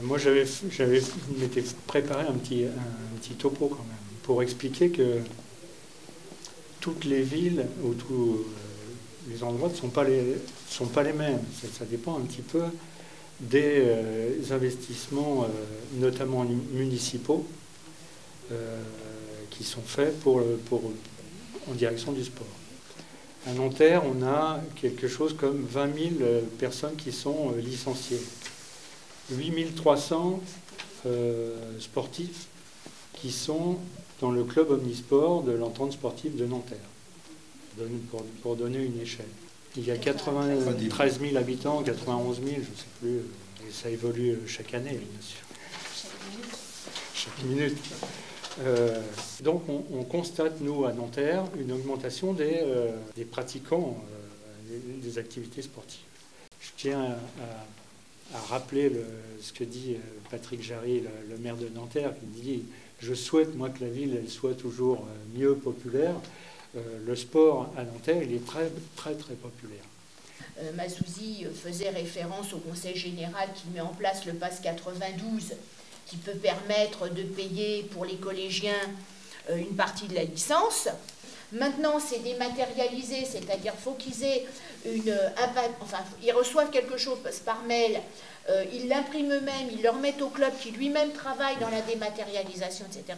Moi, je m'étais préparé un petit topo quand même, pour expliquer que toutes les villes ou tous les endroits ne sont pas les mêmes. Ça dépend un petit peu des investissements, notamment municipaux, qui sont faits en direction du sport. À Nanterre, on a quelque chose comme 20 000 personnes qui sont licenciées. 8 300 sportifs qui sont dans le club omnisport de l'entente sportive de Nanterre, pour donner une échelle. Il y a 93 000 habitants, 91 000, je ne sais plus, et ça évolue chaque année, bien sûr. Chaque minute. Donc on constate, nous, à Nanterre, une augmentation des pratiquants des activités sportives. Je tiens à rappeler ce que dit Patrick Jarry, le maire de Nanterre, qui dit « Je souhaite, moi, que la ville elle soit toujours mieux populaire ». Le sport à Nanterre, il est très, très, très populaire. Mazouzi faisait référence au Conseil général qui met en place le Pass 92, qui peut permettre de payer pour les collégiens une partie de la licence. Maintenant, c'est dématérialisé, c'est-à-dire qu'il faut qu'ils aient ils reçoivent quelque chose par mail, ils l'impriment eux-mêmes, ils le remettent au club qui lui-même travaille dans la dématérialisation, etc.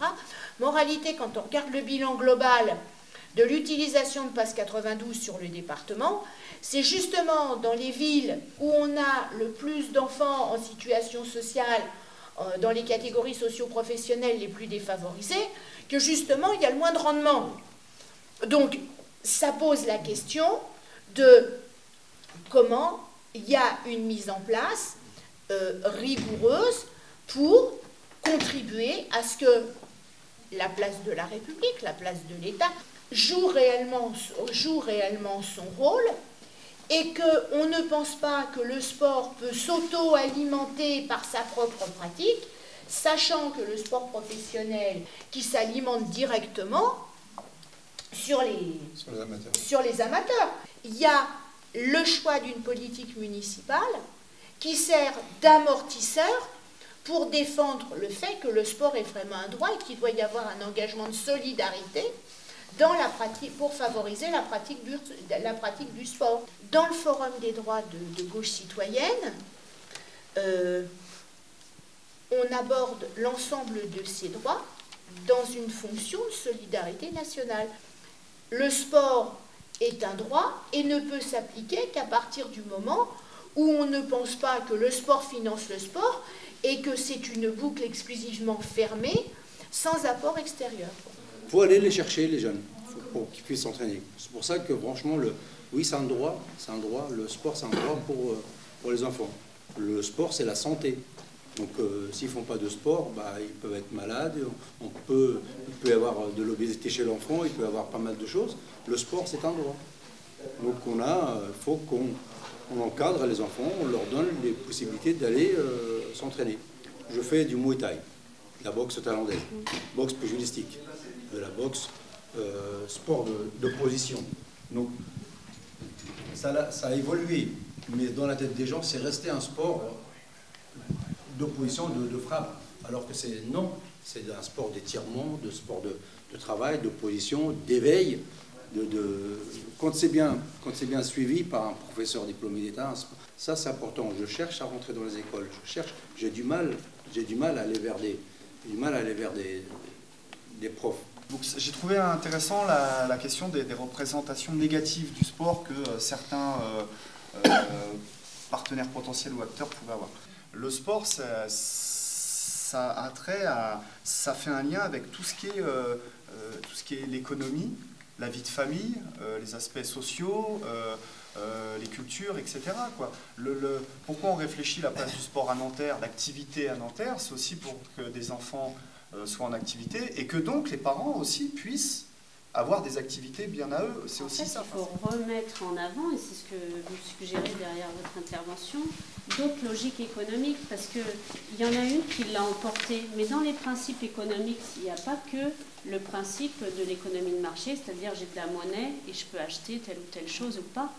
Moralité, quand on regarde le bilan global de l'utilisation de Pass 92 sur le département, c'est justement dans les villes où on a le plus d'enfants en situation sociale, dans les catégories socio-professionnelles les plus défavorisées, que justement il y a le moins de rendement. Donc ça pose la question de comment il y a une mise en place rigoureuse pour contribuer à ce que la place de la République, la place de l'État, joue réellement son rôle, et qu'on ne pense pas que le sport peut s'auto-alimenter par sa propre pratique, sachant que le sport professionnel qui s'alimente directement sur les amateurs. Il y a le choix d'une politique municipale qui sert d'amortisseur pour défendre le fait que le sport est vraiment un droit et qu'il doit y avoir un engagement de solidarité dans la pratique, pour favoriser la pratique du sport. Dans le Forum des droits de gauche citoyenne, on aborde l'ensemble de ces droits dans une fonction de solidarité nationale. Le sport est un droit et ne peut s'appliquer qu'à partir du moment où on ne pense pas que le sport finance le sport et que c'est une boucle exclusivement fermée, sans apport extérieur. Il faut aller les chercher, les jeunes, pour qu'ils puissent s'entraîner. C'est pour ça que, franchement, oui, c'est un droit, le sport, c'est un droit pour les enfants. Le sport, c'est la santé. Donc, s'ils ne font pas de sport, ils peuvent être malades, il peut y avoir de l'obésité chez l'enfant, il peut y avoir pas mal de choses. Le sport, c'est un droit. Donc, il faut qu'on encadre les enfants, on leur donne les possibilités d'aller s'entraîner. Je fais du Muay Thai, de la boxe thaïlandaise, boxe pugilistique, de la boxe sport de position. Donc, ça a évolué, mais dans la tête des gens, c'est resté un sport d'opposition, de frappe, alors que c'est un sport d'étirement, de sport de travail, de position, d'éveil, quand c'est bien suivi par un professeur diplômé d'État, ça c'est important. Je cherche à rentrer dans les écoles, j'ai du mal à aller vers des profs. J'ai trouvé intéressant la question des représentations négatives du sport que certains partenaires potentiels ou acteurs pouvaient avoir. Le sport, ça fait un lien avec tout ce qui est l'économie, la vie de famille, les aspects sociaux, les cultures, etc. Pourquoi on réfléchit la place du sport à Nanterre, l'activité à Nanterre, c'est aussi pour que des enfants soient en activité et que donc les parents aussi puissent avoir des activités bien à eux. C'est aussi ça. Il faut remettre en avant, et c'est ce que vous suggérez derrière votre intervention, d'autres logiques économiques, parce qu'il y en a une qui l'a emporté. Mais dans les principes économiques, il n'y a pas que le principe de l'économie de marché, c'est-à-dire j'ai de la monnaie et je peux acheter telle ou telle chose ou pas.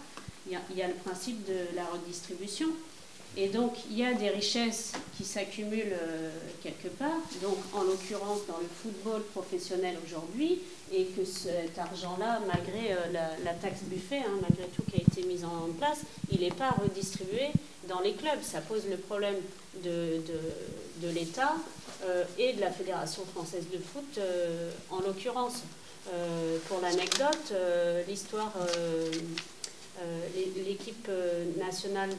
Il y a le principe de la redistribution. Et donc, il y a des richesses qui s'accumulent quelque part, donc en l'occurrence dans le football professionnel aujourd'hui, et que cet argent-là, malgré la taxe Buffet, hein, malgré tout qui a été mise en place, il n'est pas redistribué dans les clubs. Ça pose le problème de l'État et de la Fédération française de foot en l'occurrence. Pour l'anecdote, l'histoire, l'équipe nationale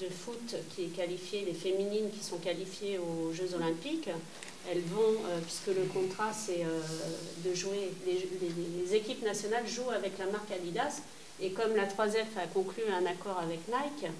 de foot qui est qualifiée, les féminines qui sont qualifiées aux Jeux Olympiques, elles vont, puisque le contrat c'est de jouer, les équipes nationales jouent avec la marque Adidas, et comme la 3F a conclu un accord avec Nike,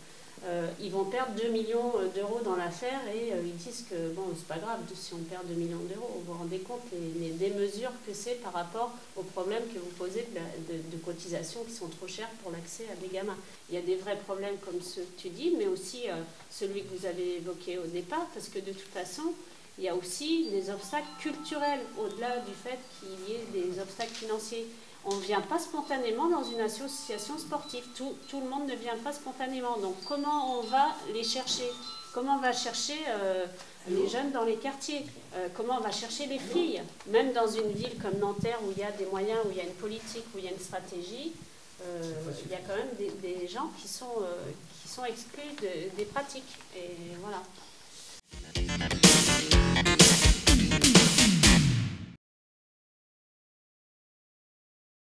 ils vont perdre 2 millions d'euros dans l'affaire, et ils disent que bon, c'est pas grave si on perd 2 millions d'euros. Vous vous rendez compte les démesures que c'est par rapport aux problèmes que vous posez de cotisations qui sont trop chères pour l'accès à des gamins. Il y a des vrais problèmes comme ceux que tu dis, mais aussi celui que vous avez évoqué au départ, parce que de toute façon, il y a aussi des obstacles culturels, au-delà du fait qu'il y ait des obstacles financiers. On ne vient pas spontanément dans une association sportive. Tout le monde ne vient pas spontanément. Donc comment on va les chercher? Comment on va chercher les jeunes dans les quartiers? Comment on va chercher les filles? Même dans une ville comme Nanterre, où il y a des moyens, où il y a une politique, où il y a une stratégie, il y a quand même des gens qui sont exclus des pratiques. Et voilà.